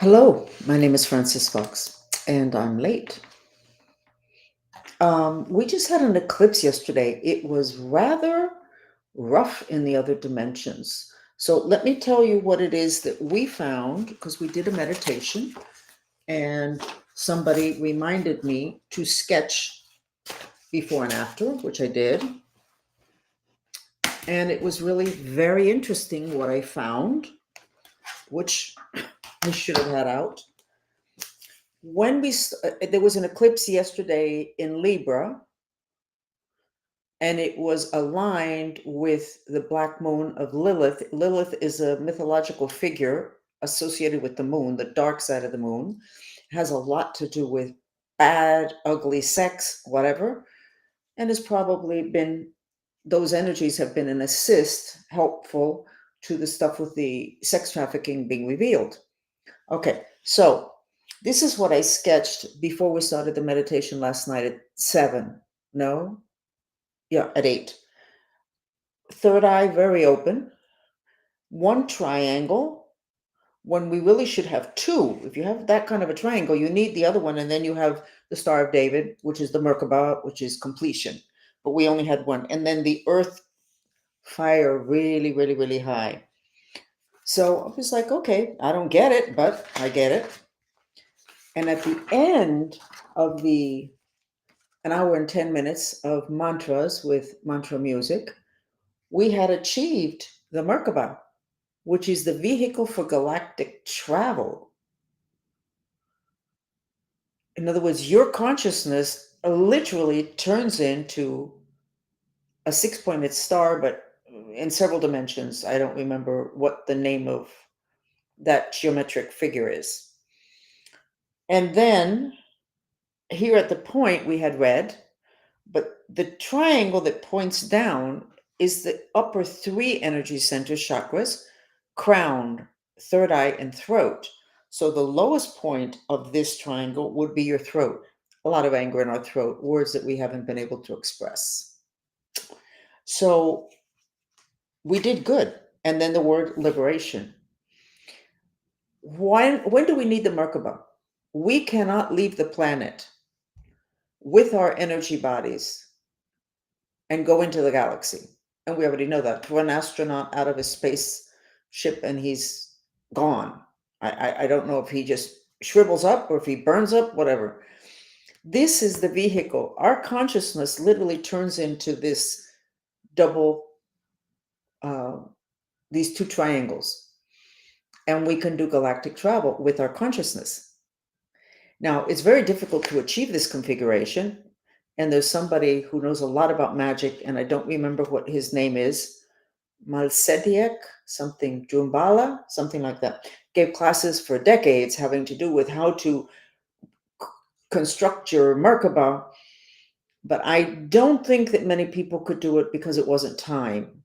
Hello, my name is Francis Fox, and I'm late. We just had an eclipse yesterday. It was rather rough in the other dimensions. So let me tell you what it is that we found because we did a meditation and somebody reminded me to sketch before and after, which I did. And it was really very interesting what I found, which I should have had out. There was an eclipse yesterday in Libra, and it was aligned with the black moon of Lilith. Lilith is a mythological figure associated with the moon, the dark side of the moon. It has a lot to do with bad, ugly sex, whatever, and has probably been, those energies have been an assist, helpful to the stuff with the sex trafficking being revealed. Okay, so this is what I sketched before we started the meditation last night at 7. No? Yeah, at 8. Third eye very open, one triangle when we really should have two. If you have that kind of a triangle, you need the other one, and then you have the Star of David, which is the Merkaba, which is completion. But we only had one. And then the earth fire really, really, really high. So I was like, okay, I don't get it, but I get it. And at the end of an hour and 10 minutes of mantras with mantra music, we had achieved the Merkaba, which is the vehicle for galactic travel. In other words, your consciousness literally turns into a 6-pointed star, but in several dimensions. I don't remember what the name of that geometric figure is. And then here at the point we had red, but the triangle that points down is the upper 3 energy center chakras: crown, third eye, and throat. So the lowest point of this triangle would be your throat. A lot of anger in our throat, words that we haven't been able to express. So we did good. And then the word liberation. When do we need the Merkaba? We cannot leave the planet with our energy bodies and go into the galaxy. And we already know that. For an astronaut out of his spaceship and he's gone. I don't know if he just shrivels up or if he burns up, whatever. This is the vehicle. Our consciousness literally turns into this double, these two triangles. And we can do galactic travel with our consciousness. Now, it's very difficult to achieve this configuration. And there's somebody who knows a lot about magic, and I don't remember what his name is. Malsediak, something, Jumbala, something like that. Gave classes for decades having to do with how to construct your Merkaba, but I don't think that many people could do it because it wasn't time.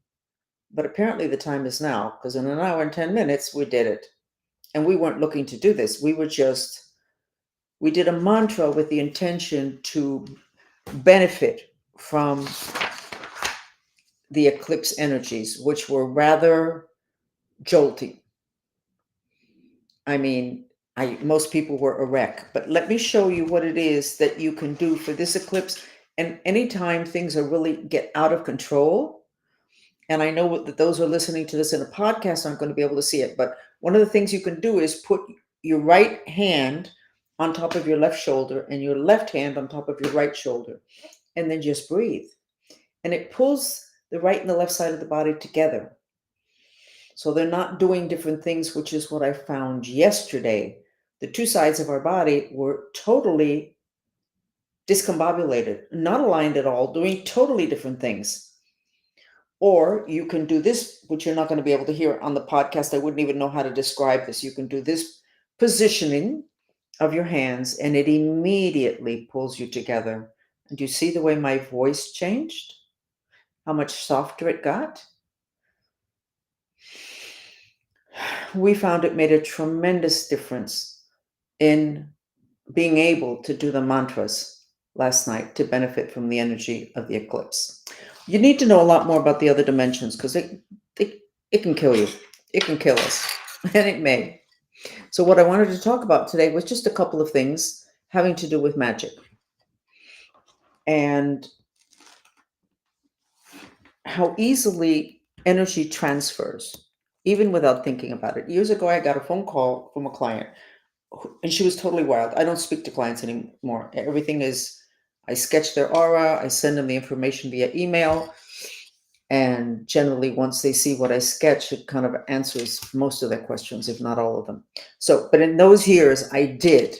But apparently the time is now, because in an hour and 10 minutes, we did it. And we weren't looking to do this. We did a mantra with the intention to benefit from the eclipse energies, which were rather jolty. I mean, most people were a wreck, but let me show you what it is that you can do for this eclipse. And anytime things are really get out of control, and I know that those who are listening to this in a podcast aren't going to be able to see it, but one of the things you can do is put your right hand on top of your left shoulder and your left hand on top of your right shoulder, and then just breathe. And it pulls the right and the left side of the body together. So they're not doing different things, which is what I found yesterday. The two sides of our body were totally discombobulated, not aligned at all, doing totally different things. Or you can do this, which you're not going to be able to hear on the podcast. I wouldn't even know how to describe this. You can do this positioning of your hands, and it immediately pulls you together. And you see the way my voice changed? How much softer it got? We found it made a tremendous difference in being able to do the mantras last night to benefit from the energy of the eclipse. You need to know a lot more about the other dimensions because it can kill you. It can kill us, and it may. So, what I wanted to talk about today was just a couple of things having to do with magic and how easily energy transfers, even without thinking about it. Years ago, I got a phone call from a client, and she was totally wild. I don't speak to clients anymore. Everything is, I sketch their aura, I send them the information via email. And generally, once they see what I sketch, it kind of answers most of their questions, if not all of them. So, but in those years, I did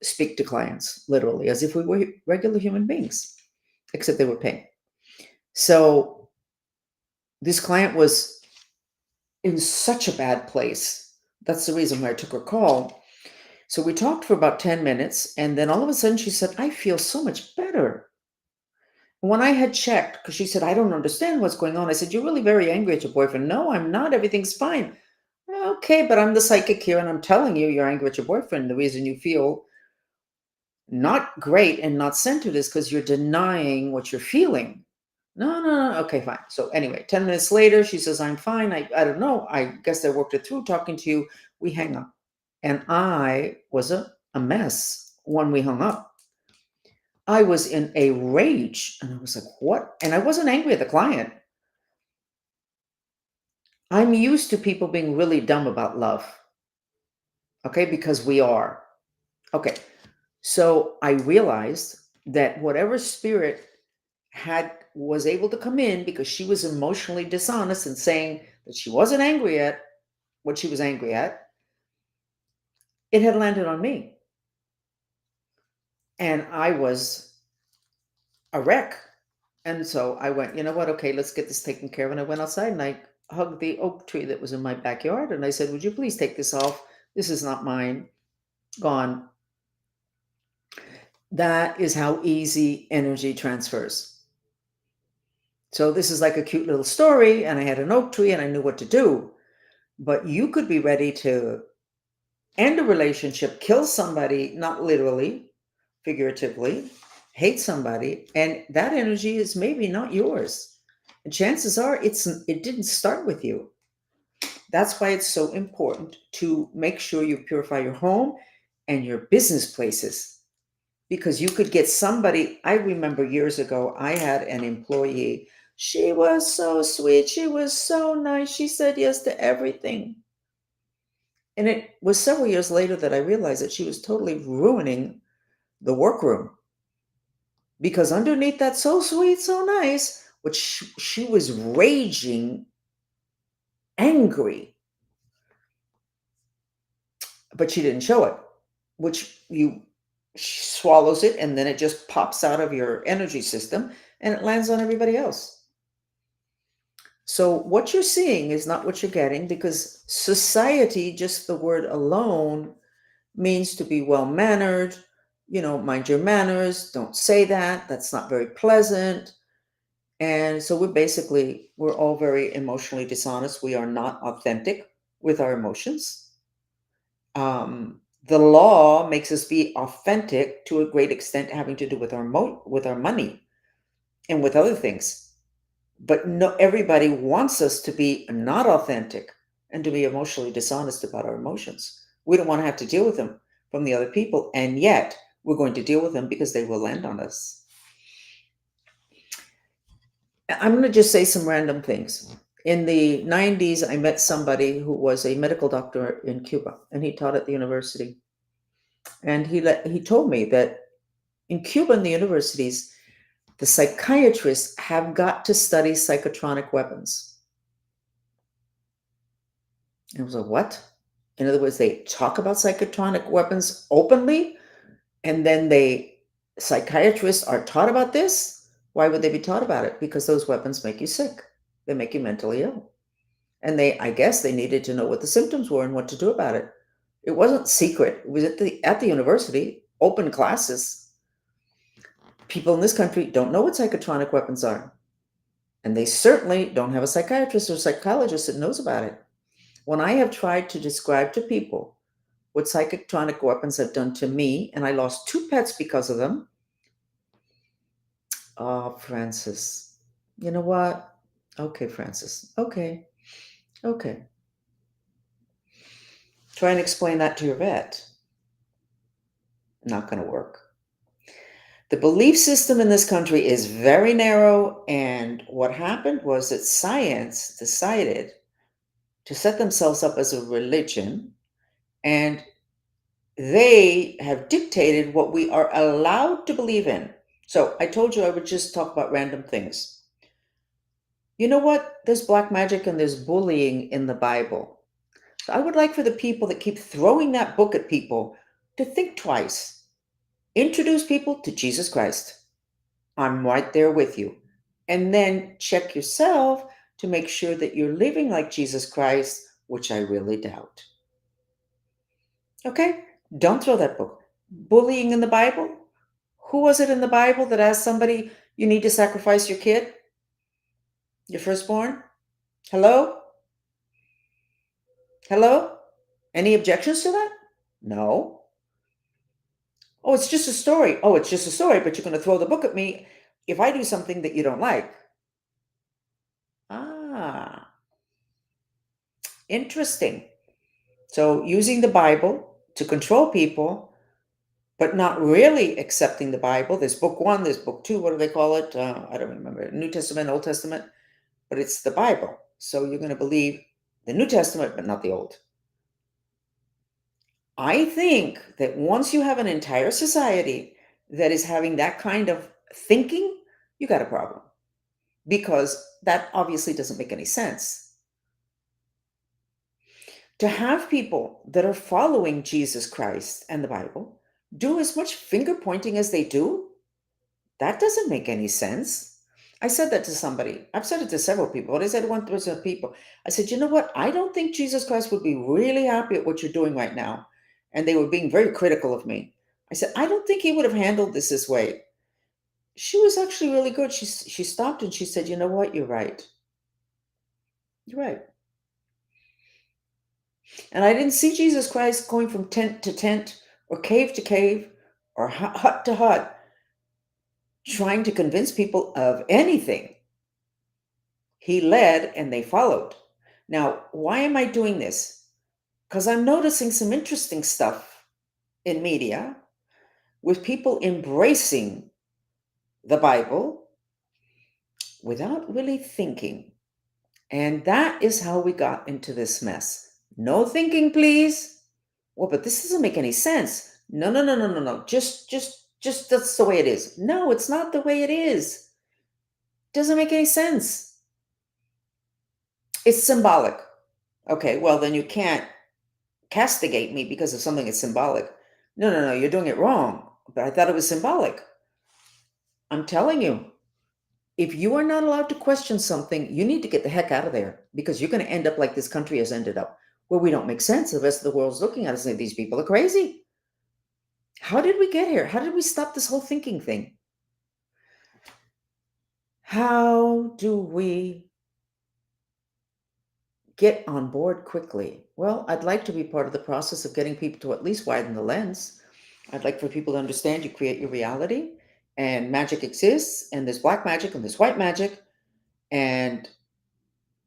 speak to clients literally as if we were regular human beings, except they were paying. So, this client was in such a bad place. That's the reason why I took her call. So, we talked for about 10 minutes, and then all of a sudden, she said, I feel so much better. When I had checked, because she said, I don't understand what's going on. I said, you're really very angry at your boyfriend. No, I'm not. Everything's fine. Okay, but I'm the psychic here and I'm telling you you're angry at your boyfriend. The reason you feel not great and not centered is because you're denying what you're feeling. No, no, no. Okay, fine. So anyway, 10 minutes later, she says, I'm fine. I don't know. I guess I worked it through talking to you. We hang up. And I was a mess when we hung up. I was in a rage and I was like, what? And I wasn't angry at the client. I'm used to people being really dumb about love. Okay, because we are. Okay. So I realized that whatever spirit had was able to come in because she was emotionally dishonest and saying that she wasn't angry at what she was angry at, it had landed on me. And I was a wreck. And so I went, you know what? Okay, let's get this taken care of. And I went outside and I hugged the oak tree that was in my backyard. And I said, would you please take this off? This is not mine. Gone. That is how easy energy transfers. So this is like a cute little story, and I had an oak tree and I knew what to do. But you could be ready to end a relationship, kill somebody, not literally, figuratively, hate somebody, and that energy is maybe not yours. And chances are it didn't start with you. That's why it's so important to make sure you purify your home and your business places. Because you could get somebody. I remember years ago, I had an employee. She was so sweet. She was so nice. She said yes to everything. And it was several years later that I realized that she was totally ruining the workroom because underneath that so sweet, so nice, which she was raging, angry, but she didn't show it, which you she swallows it and then it just pops out of your energy system and it lands on everybody else. So what you're seeing is not what you're getting because society, just the word alone, means to be well mannered. Mind your manners. Don't say that. That's not very pleasant. And so we're all very emotionally dishonest. We are not authentic with our emotions. The law makes us be authentic to a great extent, having to do with with our money and with other things. But no, everybody wants us to be not authentic and to be emotionally dishonest about our emotions. We don't want to have to deal with them from the other people, and yet we're going to deal with them because they will land on us. I'm going to just say some random things. In the 90s, I met somebody who was a medical doctor in Cuba, and he taught at the university. And he told me that in Cuba, in the universities, the psychiatrists have got to study psychotronic weapons. And I was like, what? In other words, they talk about psychotronic weapons openly, and then psychiatrists are taught about this. Why would they be taught about it? Because those weapons make you sick. They make you mentally ill. And I guess they needed to know what the symptoms were and what to do about it. It wasn't secret. It was at the university, open classes. People in this country don't know what psychotronic weapons are. And they certainly don't have a psychiatrist or psychologist that knows about it. When I have tried to describe to people what psychotronic weapons have done to me, and I lost 2 pets because of them. Oh, Francis. You know what? Okay, Francis. Okay. Okay. Try and explain that to your vet. Not going to work. The belief system in this country is very narrow, and what happened was that science decided to set themselves up as a religion, and they have dictated what we are allowed to believe in. So I told you I would just talk about random things. You know what? There's black magic and there's bullying in the Bible. So I would like for the people that keep throwing that book at people to think twice. Introduce people to Jesus Christ. I'm right there with you. And then check yourself to make sure that you're living like Jesus Christ, which I really doubt. Okay? Don't throw that book. Bullying in the Bible? Who was it in the Bible that asked somebody, you need to sacrifice your kid, your firstborn? Hello? Hello? Any objections to that? No. Oh, it's just a story. Oh, it's just a story, but you're going to throw the book at me if I do something that you don't like. Ah, interesting. So, using the Bible to control people, but not really accepting the Bible. There's book one, there's book two. What do they call it? I don't remember. New Testament, Old Testament, but it's the Bible. So, you're going to believe the New Testament, but not the Old. I think that once you have an entire society that is having that kind of thinking, you got a problem because that obviously doesn't make any sense. To have people that are following Jesus Christ and the Bible do as much finger pointing as they do, that doesn't make any sense. I said that to somebody. I've said it to several people, but I said to one person of people, I said, you know what? I don't think Jesus Christ would be really happy at what you're doing right now. And they were being very critical of me. I said, I don't think he would have handled this way. She was actually really good. She stopped and she said, you know what? You're right. You're right. And I didn't see Jesus Christ going from tent to tent or cave to cave or hut to hut trying to convince people of anything. He led and they followed. Now, why am I doing this? Because I'm noticing some interesting stuff in media with people embracing the Bible without really thinking. And that is how we got into this mess. No thinking, please. Well, but this doesn't make any sense. No, no, no, no, no, no. Just that's the way it is. No, it's not the way it is. Doesn't make any sense. It's symbolic. Okay, well, then you can't castigate me because of something that's symbolic. No, no, no, you're doing it wrong. But I thought it was symbolic. I'm telling you, if you are not allowed to question something, you need to get the heck out of there because you're going to end up like this country has ended up, where we don't make sense. The rest of the world's looking at us and saying, these people are crazy. How did we get here? How did we stop this whole thinking thing? How do we get on board quickly? Well, I'd like to be part of the process of getting people to at least widen the lens. I'd like for people to understand you create your reality and magic exists, and there's black magic and there's white magic. And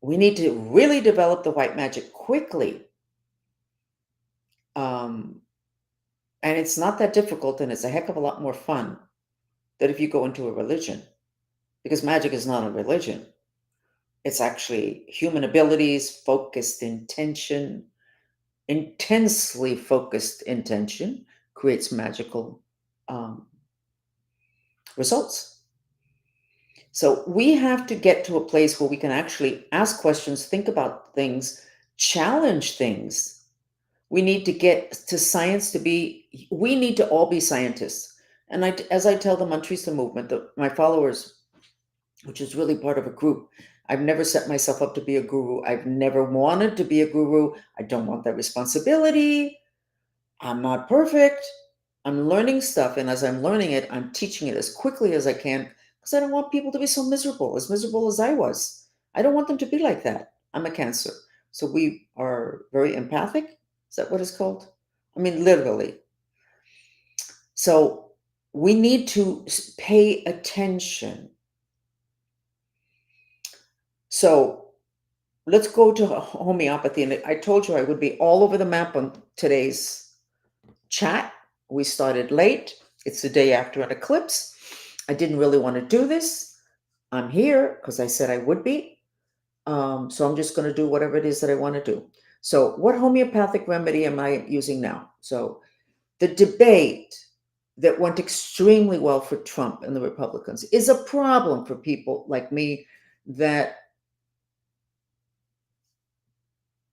we need to really develop the white magic quickly. Um, and it's not that difficult, and it's a heck of a lot more fun than if you go into a religion, because magic is not a religion. It's actually human abilities, focused intention, intensely focused intention creates magical um, results. So we have to get to a place where we can actually ask questions, think about things, challenge things. We need to get to science to be, we need to all be scientists. And as I tell the Mantrista movement, my followers, which is really part of a group, I've never set myself up to be a guru. I've never wanted to be a guru. I don't want that responsibility. I'm not perfect. I'm learning stuff. And as I'm learning it, I'm teaching it as quickly as I can because I don't want people to be so miserable as I was. I don't want them to be like that. I'm a Cancer. So we are very empathic. Is that what it's called? I mean, literally. So we need to pay attention. So let's go to homeopathy. And I told you I would be all over the map on today's chat. We started late. It's the day after an eclipse. I didn't really want to do this. I'm here because I said I would be. So I'm just going to do whatever it is that I want to do. So, what homeopathic remedy am I using now? So, the debate that went extremely well for Trump and the Republicans is a problem for people like me that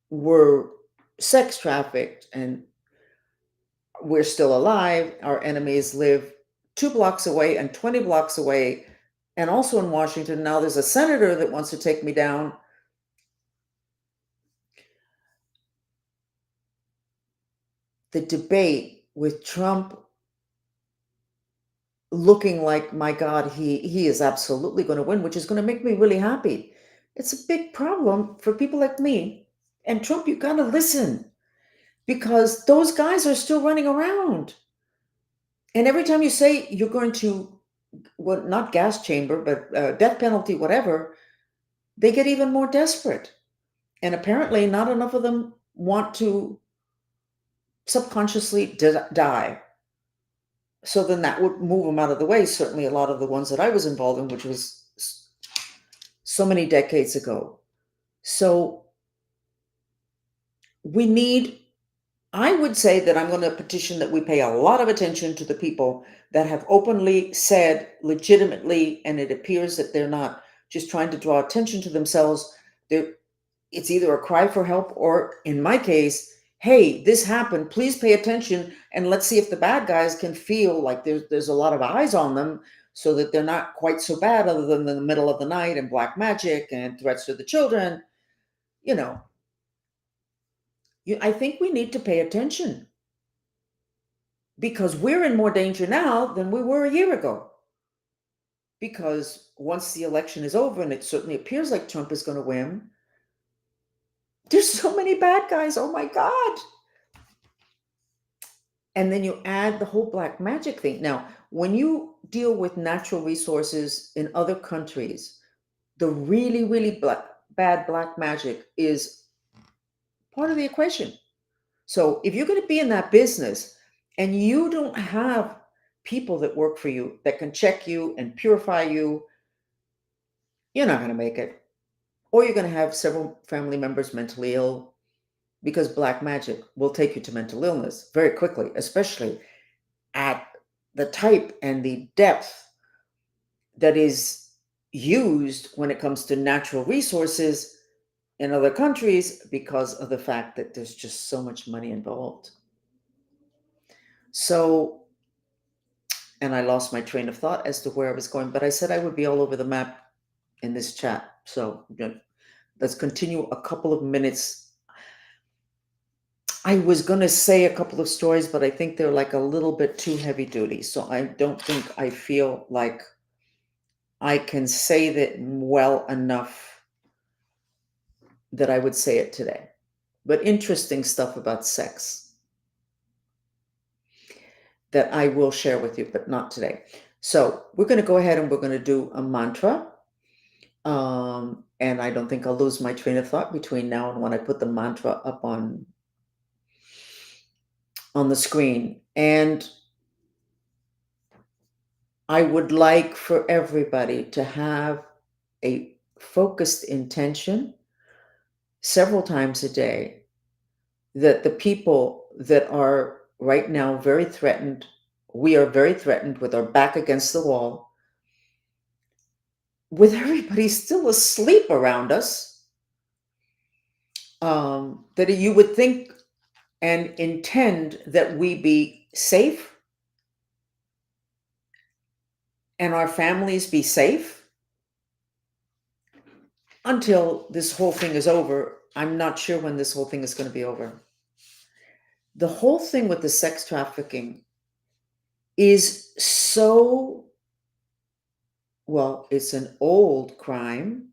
were sex trafficked and we're still alive. Our enemies live 2 blocks away and 20 blocks away, and also in Washington. Now there's a senator that wants to take me down. The debate with Trump looking like, my God, he is absolutely going to win, which is going to make me really happy. It's a big problem for people like me. And Trump, you got to listen because those guys are still running around. And every time you say you're going to, well, not gas chamber, but death penalty, whatever, they get even more desperate. And apparently, not enough of them want to subconsciously die. So then that would move them out of the way. Certainly, a lot of the ones that I was involved in, which was so many decades ago. So we need, I would say that I'm going to petition that we pay a lot of attention to the people that have openly said legitimately, and it appears that they're not just trying to draw attention to themselves. It's either a cry for help or, in my case, hey, this happened. Please pay attention and let's see if the bad guys can feel like there's a lot of eyes on them so that they're not quite so bad other than in the middle of the night and black magic and threats to the children. You know, I think we need to pay attention because we're in more danger now than we were a year ago. Because once the election is over, and it certainly appears like Trump is going to win, there's so many bad guys. Oh my God. And then you add the whole black magic thing. Now, when you deal with natural resources in other countries, the really, really bad black magic is part of the equation. So if you're going to be in that business and you don't have people that work for you that can check you and purify you, you're not going to make it. Or you're going to have several family members mentally ill because black magic will take you to mental illness very quickly, especially at the type and the depth that is used when it comes to natural resources in other countries because of the fact that there's just so much money involved. So, and I lost my train of thought as to where I was going, but I said I would be all over the map in this chat. So, let's continue a couple of minutes. I was going to say a couple of stories, but I think they're like a little bit too heavy duty. So I don't think I feel like I can say that well enough that I would say it today. But interesting stuff about sex that I will share with you, but not today. So we're going to go ahead and we're going to do a mantra. And I don't think I'll lose my train of thought between now and when I put the mantra up on the screen. And I would like for everybody to have a focused intention several times a day that the people that are right now very threatened, we are very threatened with our back against the wall, with everybody still asleep around us, that you would think and intend that we be safe and our families be safe until this whole thing is over. I'm not sure when this whole thing is going to be over. The whole thing with the sex trafficking is so, well, it's an old crime.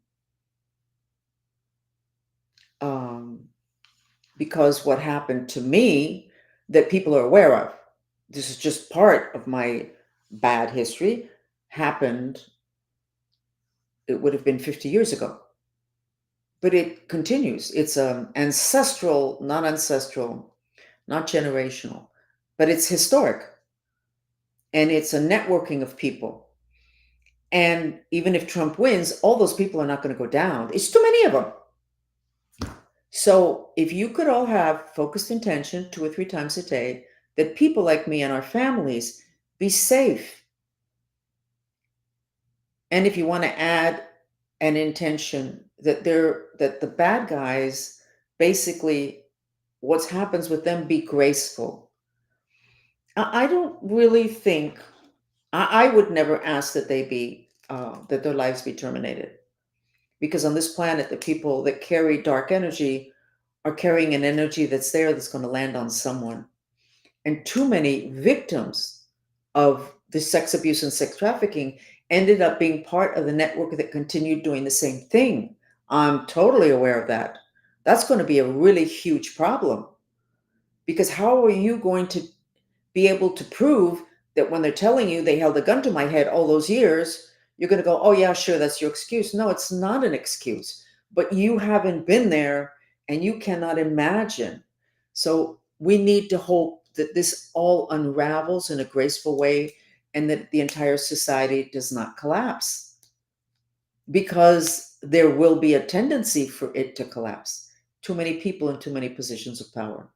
Because what happened to me that people are aware of, this is just part of my bad history, happened, it would have been 50 years ago. but it continues. It's ancestral, not ancestral, not generational, but it's historic, and it's a networking of people. And even if Trump wins, all those people are not going to go down. It's too many of them. So if you could all have focused intention 2 or 3 times a day, that people like me and our families be safe. And if you want to add an intention that the bad guys, basically what happens with them, be graceful. I don't really think, I would never ask that they be that their lives be terminated, because on this planet, the people that carry dark energy are carrying an energy that's there, that's going to land on someone. And too many victims of the sex abuse and sex trafficking ended up being part of the network that continued doing the same thing. I'm totally aware of that. That's going to be a really huge problem, because how are you going to be able to prove that when they're telling you they held a gun to my head all those years, you're going to go, oh, yeah, sure, that's your excuse? No, it's not an excuse, but you haven't been there and you cannot imagine. So we need to hope that this all unravels in a graceful way, and that the entire society does not collapse, because there will be a tendency for it to collapse. Too many people in too many positions of power.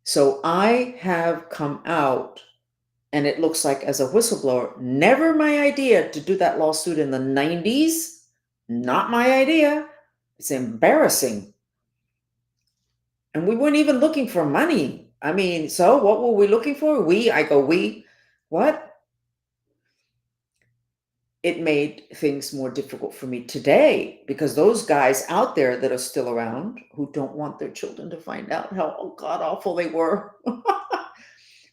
So I have come out, and it looks like, as a whistleblower, never my idea to do that lawsuit in the 90s. Not my idea. It's embarrassing. And we weren't even looking for money. I mean, so what were we looking for? I go, we? What? It made things more difficult for me today, because those guys out there that are still around, who don't want their children to find out how god awful they were,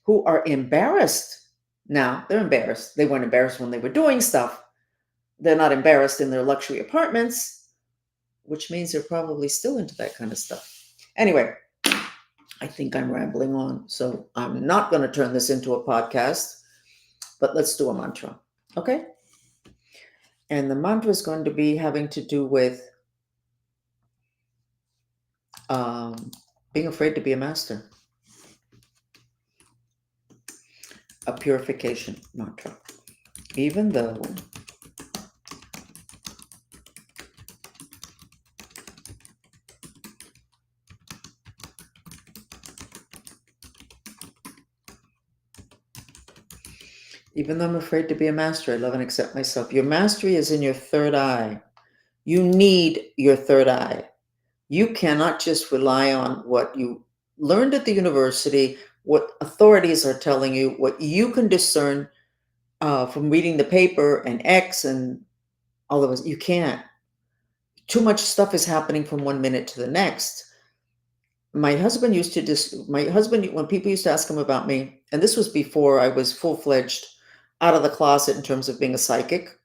who are embarrassed now. They're embarrassed. They weren't embarrassed when they were doing stuff. They're not embarrassed in their luxury apartments, which means they're probably still into that kind of stuff. Anyway, I think I'm rambling on, so I'm not going to turn this into a podcast, but let's do a mantra. Okay? And the mantra is going to be having to do with being afraid to be a master. A purification mantra. Even though I'm afraid to be a master, I love and accept myself. Your mastery is in your third eye. You need your third eye. You cannot just rely on what you learned at the university, what authorities are telling you, what you can discern from reading the paper and X and all of us. You can't. Too much stuff is happening from one minute to the next. My husband, when people used to ask him about me, and this was before I was full-fledged out of the closet in terms of being a psychic.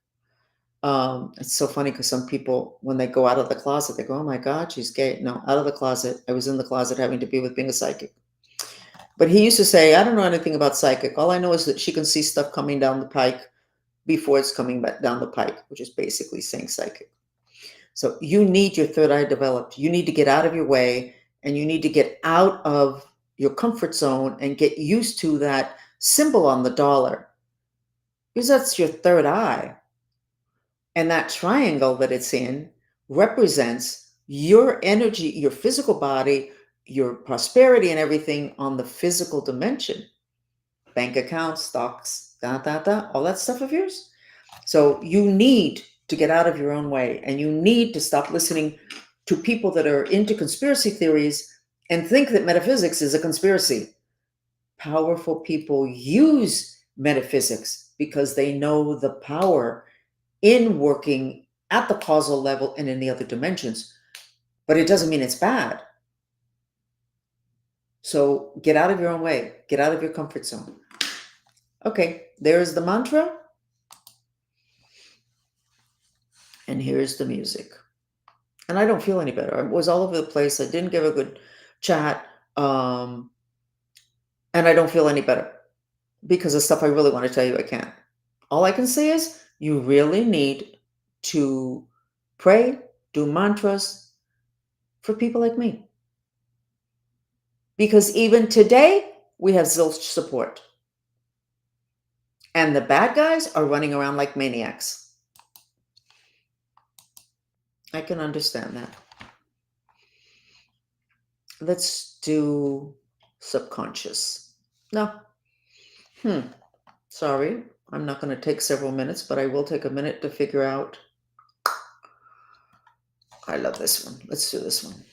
It's so funny, because some people, when they go out of the closet, they go, oh my God, she's gay. No, out of the closet. I was in the closet having to be with being a psychic. But he used to say, I don't know anything about psychic. All I know is that she can see stuff coming down the pike before it's coming back down the pike, which is basically saying psychic. So you need your third eye developed. You need to get out of your way, and you need to get out of your comfort zone and get used to that symbol on the dollar, because that's your third eye. And that triangle that it's in represents your energy, your physical body, your prosperity, and everything on the physical dimension. Bank accounts, stocks, all that stuff of yours. So you need to get out of your own way, and you need to stop listening to people that are into conspiracy theories and think that metaphysics is a conspiracy. Powerful people use metaphysics because they know the power in working at the causal level and in the other dimensions, but it doesn't mean it's bad. So get out of your own way, get out of your comfort zone. Okay, there's the mantra, and here's the music. And I don't feel any better. I was all over the place. I didn't give a good chat, and I don't feel any better, because the stuff I really want to tell you, I can't. All I can say is you really need to Pray, do mantras for people like me. Because even today, we have zilch support. And the bad guys are running around like maniacs. I can understand that. Let's do subconscious. No. Sorry, I'm not going to take several minutes, but I will take a minute to figure out. I love this one. Let's do this one.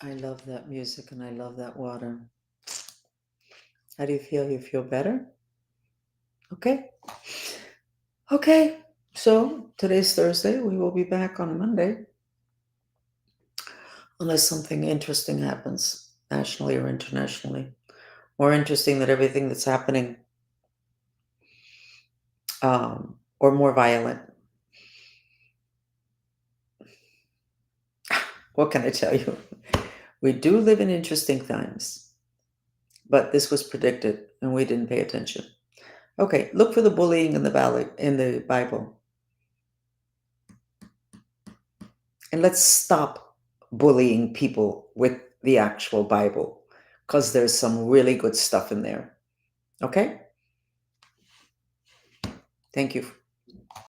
I love that music and I love that water. How do you feel? You feel better? Okay. Okay. So today's Thursday. We will be back on Monday unless something interesting happens nationally or internationally. More interesting than everything that's happening, or more violent. What can I tell you? We do live in interesting times, but this was predicted and we didn't pay attention. Okay, look for the bullying in the Bible, and let's stop bullying people with the actual Bible, because there's some really good stuff in there. Okay? Thank you.